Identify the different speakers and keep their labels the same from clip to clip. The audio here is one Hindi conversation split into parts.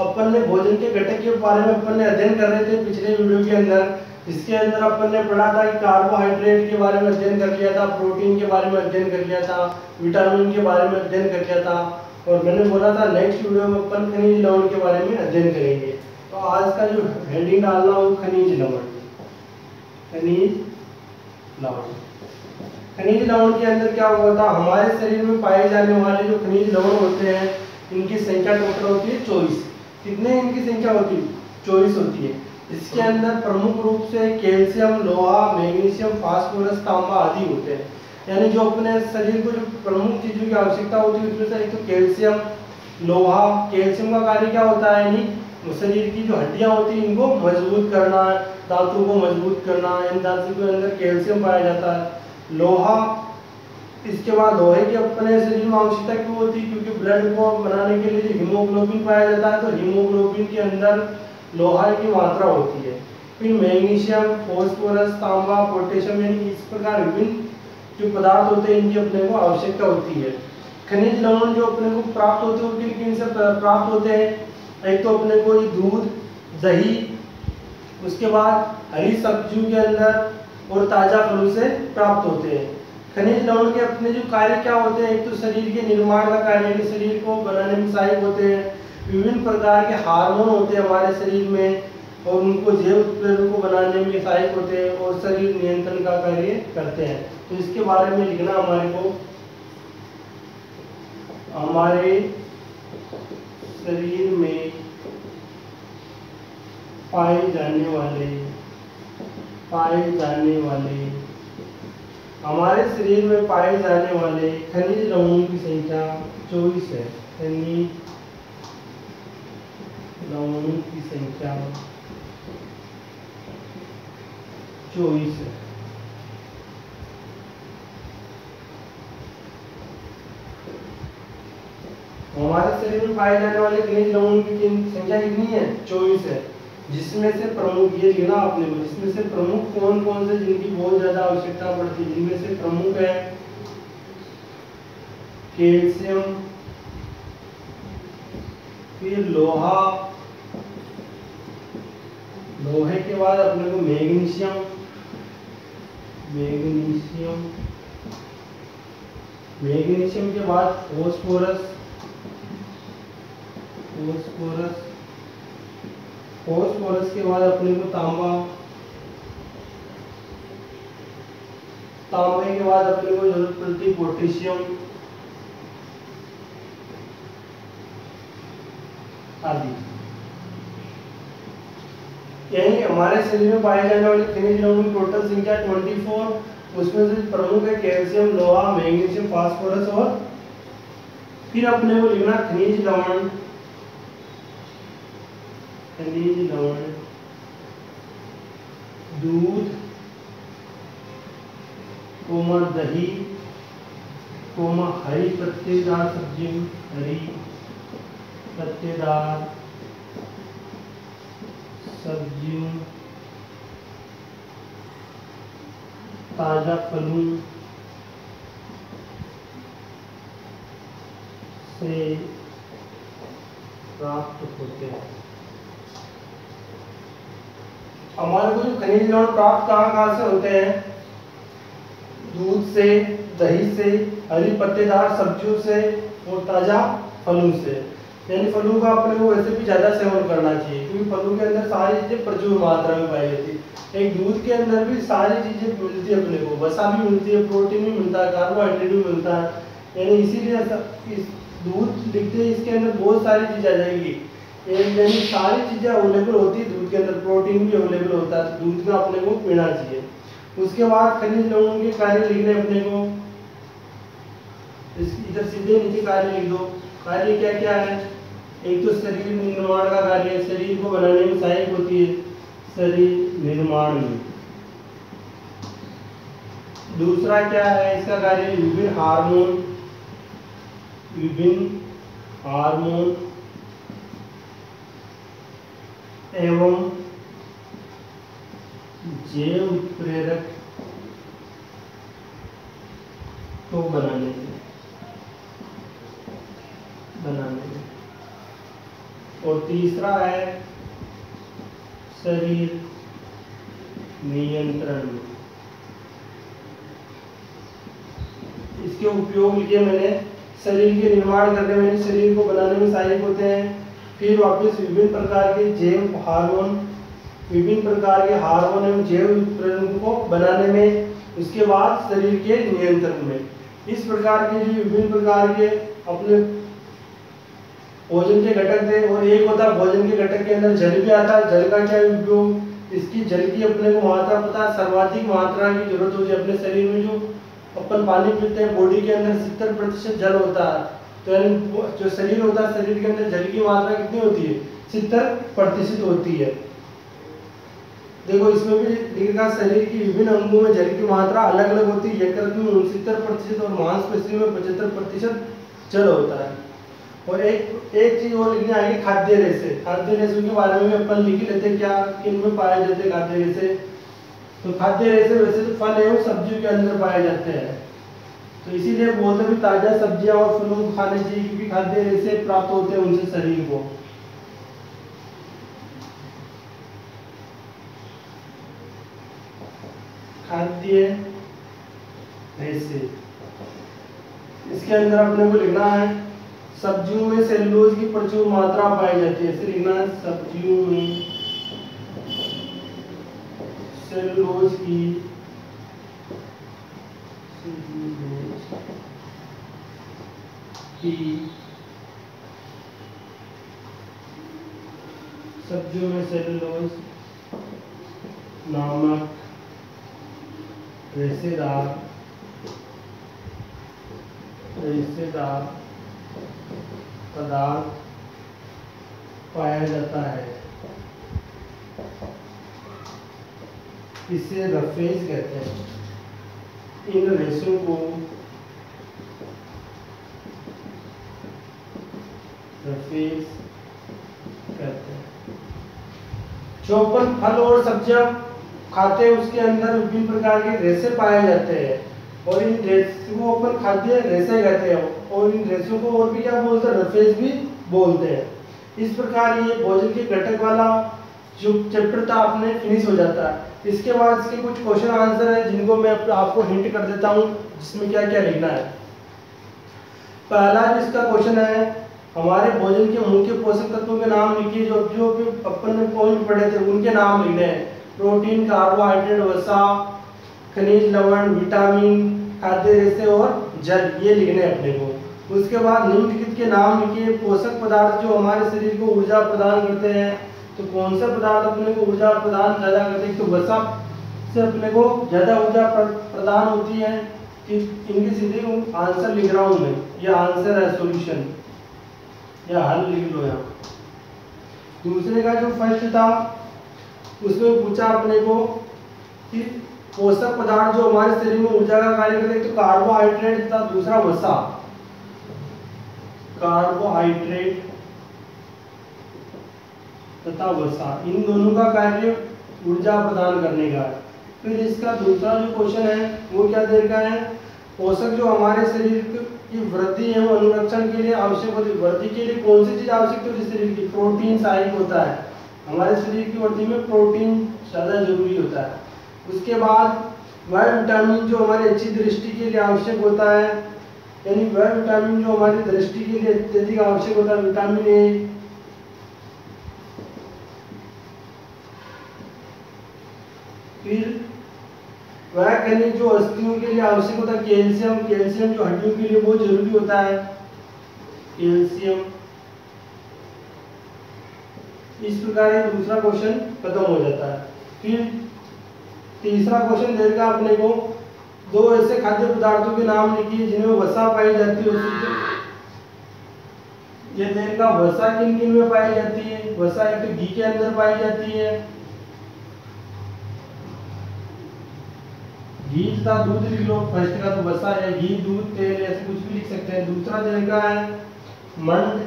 Speaker 1: अपन ने भोजन के घटक के बारे में अपन ने अध्ययन कर रहे थे पिछले वीडियो के अंदर। इसके अंदर अपन ने पढ़ा था कि कार्बोहाइड्रेट के बारे में अध्ययन कर लिया था, प्रोटीन के बारे में अध्ययन कर लिया था, विटामिन के बारे में अध्ययन कर लिया था, और मैंने बोला था नेक्स्ट वीडियो में अपन खनिज लवण के बारे में अध्ययन करेंगे। तो आज का जो हेडिंग डालना वो खनिज लवण। खनिज लवण, खनिज लवण के अंदर क्या हुआ था, हमारे शरीर में पाए जाने वाले जो खनिज लवण होते हैं इनकी संख्या टोटल होती है 24। कितने इनकी संख्या होती है? 24 होती है। इसके अंदर प्रमुख रूप से कैल्शियम, लोहा, मैग्नीशियम, फास्फोरस, तांबा आदि होते हैं। यानी जो अपने शरीर को जो प्रमुख चीजों की आवश्यकता होती है उसमें से एक तो कैल्शियम, लोहा। कैल्शियम का कार्य क्या होता है, यानी शरीर की जो हड्डियां होती हैं इनको मजबूत करना, दांतों को मजबूत करना, इन दांतों के अंदर कैल्शियम पाया जाता है। लोहा, इसके बाद लोहे की अपने शरीर में आवश्यकता क्यों होती है, क्योंकि ब्लड को बनाने के लिए जो हीमोग्लोबिन पाया जाता है तो हीमोग्लोबिन के अंदर लोहा की मात्रा होती है। फिर मैग्नीशियम, फास्फोरस, तांबा, पोटेशियम, यानी इस प्रकार विभिन्न जो पदार्थ होते हैं इनकी अपने को आवश्यकता होती है। खनिज लवण जो अपने को प्राप्त होते हैं किन किन से प्राप्त होते हैं? एक तो अपने को दूध, दही, उसके बाद हरी सब्जियों के अंदर और ताजा फलों से प्राप्त होते हैं। खनिज लवण के अपने जो कार्य क्या होते हैं, एक तो शरीर के निर्माण का कार्य है, शरीर को बनाने में सहायक होते हैं। विभिन्न प्रकार के हार्मोन होते हैं हमारे शरीर में और उनको जैव उत्प्रेरक को बनाने में सहायक होते हैं और शरीर नियंत्रण का कार्य करते हैं। तो इसके बारे में लिखना हमारे को, हमारे शरीर में पाए जाने वाले हमारे शरीर में पाए जाने वाले खनिज लवणों की संख्या 24 है। खनिज लवणों की संख्या 24 है। हमारे शरीर में पाए जाने वाले खनिज लवणों की संख्या कितनी है? 24 है। जिसमें से प्रमुख, ये लिखना आपने, जिसमें से प्रमुख कौन कौन से जिनकी बहुत ज्यादा आवश्यकता पड़ती है, जिनमें से प्रमुख है कैल्शियम, फिर लोहा, लोहे के बाद अपने को मैग्नीशियम, मैग्नीशियम के बाद फास्फोरस, फास्फोरस के बाद अपने को तांबा, तांबे के बाद अपने को जरूरत पड़ती है पोटेशियम आदि। यानी हमारे शरीर में पाए जाने वाले खनिज लवणों की टोटल संख्या 24, उसमें से प्रमुख है कैल्शियम, लोहा, मैग्नीशियम, फास्फोरस, और फिर अपने को लिखना खनिज लवण, दूध, दही, हरी पत्तेदार सब्जियों, ताजा फलों से प्राप्त होते हैं। हमारे को जो खनिज लवण प्राप्त कहाँ से होते हैं? दूध से, दही से, हरी पत्तेदार सब्जियों से और ताजा फलों से। यानी फलों का अपने को वैसे भी ज्यादा सेवन करना चाहिए क्योंकि फलों के अंदर सारी चीजें प्रचुर मात्रा में पाई जाती है। एक दूध के अंदर भी सारी चीजें मिलती है, अपने को वसा भी मिलती है, प्रोटीन भी मिलता है, कार्बोहाइड्रेट भी मिलता है। यानी इसीलिए इस दूध लिखते हैं, इसके अंदर बहुत सारी चीजें आ जाएगी, यानी सारी चीजें अवेलेबल होती है दूध के अंदर, प्रोटीन भी अवेलेबल होता है, तो दूध का अपने को पीना चाहिए। उसके बाद खनिज लवणों के कार्य लिखने अपने को, इधर सीधे नीचे कार्य लिख दो। कार्य क्या क्या है? एक तो शरीर निर्माण का कार्य है, शरीर को बनाने में सहायक होती है, शरीर निर्माण में। दूसरा क्या है इसका कार्य? विभिन्न हार्मोन एवं जैव उत्प्रेरक को बनाने में। और तीसरा है शरीर नियंत्रण। इसके उपयोग लिए मैंने शरीर के निर्माण करने में, शरीर को बनाने में सहायक होते हैं। फिर वापस विभिन्न प्रकार के जैव हार्मोन, विभिन्न प्रकार के हार्मोन एवं जैव उत्प्रेरकों को बनाने में, उसके बाद शरीर के नियंत्रण में। इस प्रकार के जो विभिन्न प्रकार के अपने भोजन के घटक थे, और एक होता भोजन के घटक के अंदर जल भी आता है। जल का क्या उपयोग, इसकी जल की अपने को मात्रा पता है, सर्वाधिक मात्रा की जरूरत होती है अपने शरीर में। जो अपन पानी पीते हैं बॉडी के अंदर 70% जल होता है, तो यानी जो शरीर होता है, शरीर के अंदर जल की मात्रा कितनी होती है, 70% होती है। देखो इसमें भी लिखा, शरीर की विभिन्न अंगों में जल की मात्रा अलग अलग होती है। यकृत में 69% और मांसपेशी में 75% जल होता है। और एक चीज और लिखनी आएगी, खाद्य रेशे। खाद्य रेशे के बारे में अपन लिख लेते हैं, क्या किन में पाए जाते हैं खाद्य रेशे। तो खाद्य रेशे वैसे तो फल एवं सब्जियों के अंदर पाए जाते हैं, तो इसीलिए बोलते भी ताजा सब्जियां और फलों को खाने चाहिए, क्योंकि खाद्य रेशे प्राप्त होते हैं उनसे शरीर को। खाद्य रेशे, इसके अंदर अपने को लिखना है, सब्जियों में सेलुलोज की प्रचुर मात्रा पाई जाती है। ऐसे लिखना है, सब्जियों में सेलुलोज की सब्जियों में सेलुलोज नामक रेशेदार पदार्थ पाया जाता है। इसे रफेज कहते हैं। इन रेशों को रफेज कहते हैं। जो अपन फल और सब्जियां खाते हैं उसके अंदर विभिन्न प्रकार के रेशे पाए जाते हैं, और इन रेशों को अपन खाद्य रेशे कहते हैं, और इन रेशों को और भी क्या बोलते हैं, रफेज भी बोलते हैं। इस प्रकार ये भोजन के घटक वाला जो चैप्टर था अपने फिनिश हो जाता है। इसके बाद इसके कुछ क्वेश्चन आंसर है जिनको मैं आपको हिंट कर देता हूँ, जिसमें क्या क्या लिखना है। पहला जिसका क्वेश्चन है, हमारे भोजन के मुख्य पोषक तत्वों के नाम लिखिए। जो जो अपन ने पॉइंट पढ़े थे उनके नाम लिखने हैं। प्रोटीन, कार्बोहाइड्रेट, वसा, खनिज लवण, विटामिन, खाद्य रेशे और जल, ये लिखने हैं अपने को। उसके बाद निम्नलिखित के नाम लिखिए। पोषक पदार्थ जो हमारे शरीर को ऊर्जा प्रदान करते हैं, तो कौन सा पदार्थ अपने को ऊर्जा प्रदान ज्यादा करते हैं, तो वसा से अपने को ज्यादा ऊर्जा प्रदान होती है। इनकी सीधे आंसर लिख रहा हूं मैं, ये आंसर है, सॉल्यूशन या हल लिख लो यहाँ। दूसरे का जो फर्स्ट था उसमें पूछा अपने को कि पोषक पदार्थ जो हमारे शरीर में ऊर्जा का कार्य करते हैं, तो कार्बोहाइड्रेट तथा दूसरा वसा। कार्बोहाइड्रेट तथा वसा, इन दोनों का कार्य ऊर्जा प्रदान करने का है। फिर इसका दूसरा जो क्वेश्चन है वो क्या दे रखा है, पोषक जो हमारे शरीर की वृद्धि एवं अनुरक्षण के लिए आवश्यक होती है। वृद्धि के लिए कौन सी चीज आवश्यक होती है शरीर की, प्रोटीन सहायक होता है। हमारे शरीर की वृद्धि में प्रोटीन ज्यादा जरूरी होता है। उसके बाद वह विटामिन जो हमारी अच्छी दृष्टि के लिए आवश्यक होता है, यानी वह विटामिन जो हमारी दृष्टि के लिए अत्यधिक आवश्यक होता है, विटामिन ए। फिर वह खनिज जो अस्थियों के लिए आवश्यक होता है, कैल्शियम। कैल्शियम जो हड्डियों के लिए बहुत जरूरी होता है, कैल्शियम। इस प्रकार ये दूसरा क्वेश्चन खत्म हो जाता है। फिर तीसरा क्वेश्चन देगा अपने को, दो ऐसे खाद्य पदार्थों के नाम लिखिए जिनमें वसा पाई जाती है। ये देगा वसा किन किन में पाई जाती है। वसा एक तो घी के अंदर पाई जाती है, घी तथा दूध लिख लो। फर्स्ट का तो वसा है, घी, दूध, तेल, ऐसे कुछ भी लिख सकते हैं। दूसरा देगा है मंड,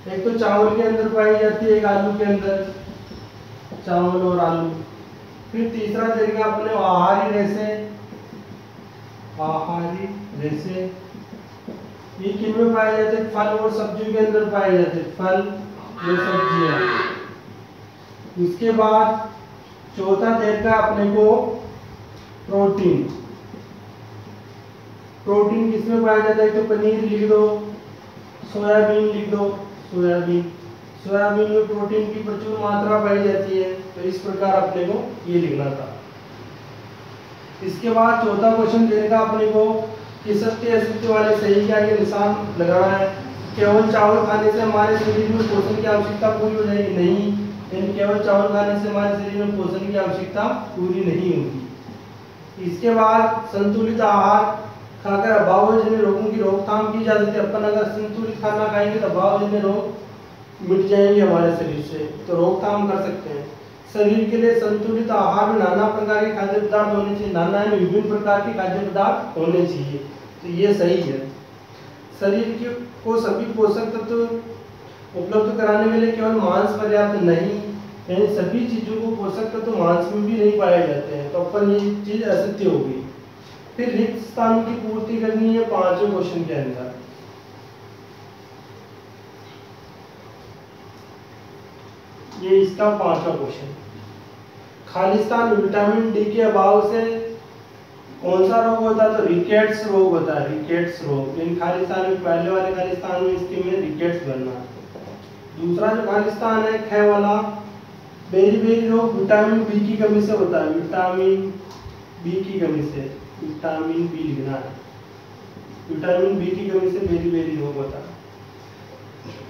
Speaker 1: एक तो चावल के अंदर पाई जाती है, एक आलू के अंदर, चावल और आलू। फिर तीसरा देगा अपने आहारी रेशे। आहारी रेशे ये किन में पाए जाते हैं? फल और सब्जियों के अंदर पाए जाते हैं, फल और सब्जियां। उसके बाद चौथा देखा अपने को प्रोटीन। प्रोटीन किसमें पाया जाता है? तो पनीर लिख दो, सोयाबीन लिख दो, सोयाबीन। सोयाबीन में प्रोटीन की प्रचुर मात्रा पाई जाती है, तो इस प्रकार अपने को ये लिखना था। इसके बाद चौथा क्वेश्चन देगा अपने को कि सत्य असत्य वाले सही का ये निशान लगाना है। केवल चावल खाने से हमारे शरीर में पोषण की आवश्यकता पूरी हो जाएगी? नहीं, यानी केवल चावल खाने से हमारे शरीर में पोषण की आवश्यकता पूरी नहीं होगी। इसके बाद संतुलित आहार खाकर अभावजन्य रोगों की रोकथाम की जा सकती है। अपन अगर संतुलित खाना खाएंगे तो अभावजन्य रोग मिट जाएंगे हमारे शरीर से, तो रोकथाम कर सकते हैं। शरीर के लिए संतुलित आहार में नाना प्रकार के खाद्य पदार्थ होने चाहिए, नाना यानी विभिन्न प्रकार के खाद्य पदार्थ होने चाहिए, तो ये सही है। शरीर के को सभी पोषक तत्व उपलब्ध कराने के लिए केवल मांस पर्याप्त नहीं, यानी सभी चीजों को पोषक तत्व मांस में भी नहीं पाए जाते हैं, तो अपन ये चीज असत्य होगी। फिर रिक्त स्थान की पूर्ति करनी है पांचवें क्वेश्चन के अंदर। ये इसका पांचवा क्वेश्चन। खालिस्तान विटामिन डी के अभाव से कौन सा रोग होता है? तो रिकेट्स रोग होता है, रिकेट्स रोग। इन खालिस्तान में पहले वाले खालिस्तान में इसके में रिकेट्स बनना। दूसरा जो खालिस्तान है ख वाला, बेरी बेरी रोग विटामिन बी की कमी से होता है, विटामिन बी की कमी से, विटामिन बी लिखना है। विटामिन बी की कमी से बेरी बेरी रोग होता है।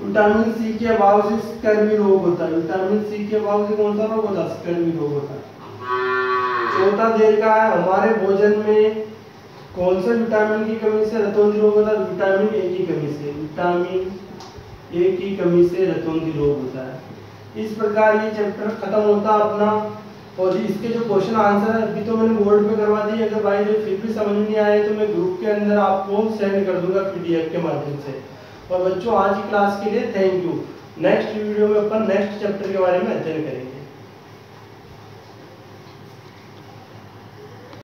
Speaker 1: विटामिन सी के अभाव से स्कर्वी रोग होता है, विटामिन सी के अभाव से कौन सा रोग होता है? स्कर्वी रोग होता है। चौथा देर का है हमारे भोजन में कौन से विटामिन की कमी से रतौंधी रोग होता है? विटामिन ए की कमी से, विटामिन ए की कमी से रतौंधी रोग होता है। इस प्रकार ये चैप्टर खत्म होता है अपना। और इसके जो क्वेश्चन आंसर है अभी तो मैंने बोर्ड पे करवा दी, अगर भाई जो फिर भी समझ नहीं आए तो मैं ग्रुप के अंदर आपको सेंड कर दूंगा पीडीएफ के माध्यम से। और बच्चों आज की क्लास के लिए थैंक यू। नेक्स्ट वीडियो में अपन नेक्स्ट चैप्टर के बारे में अध्ययन करेंगे।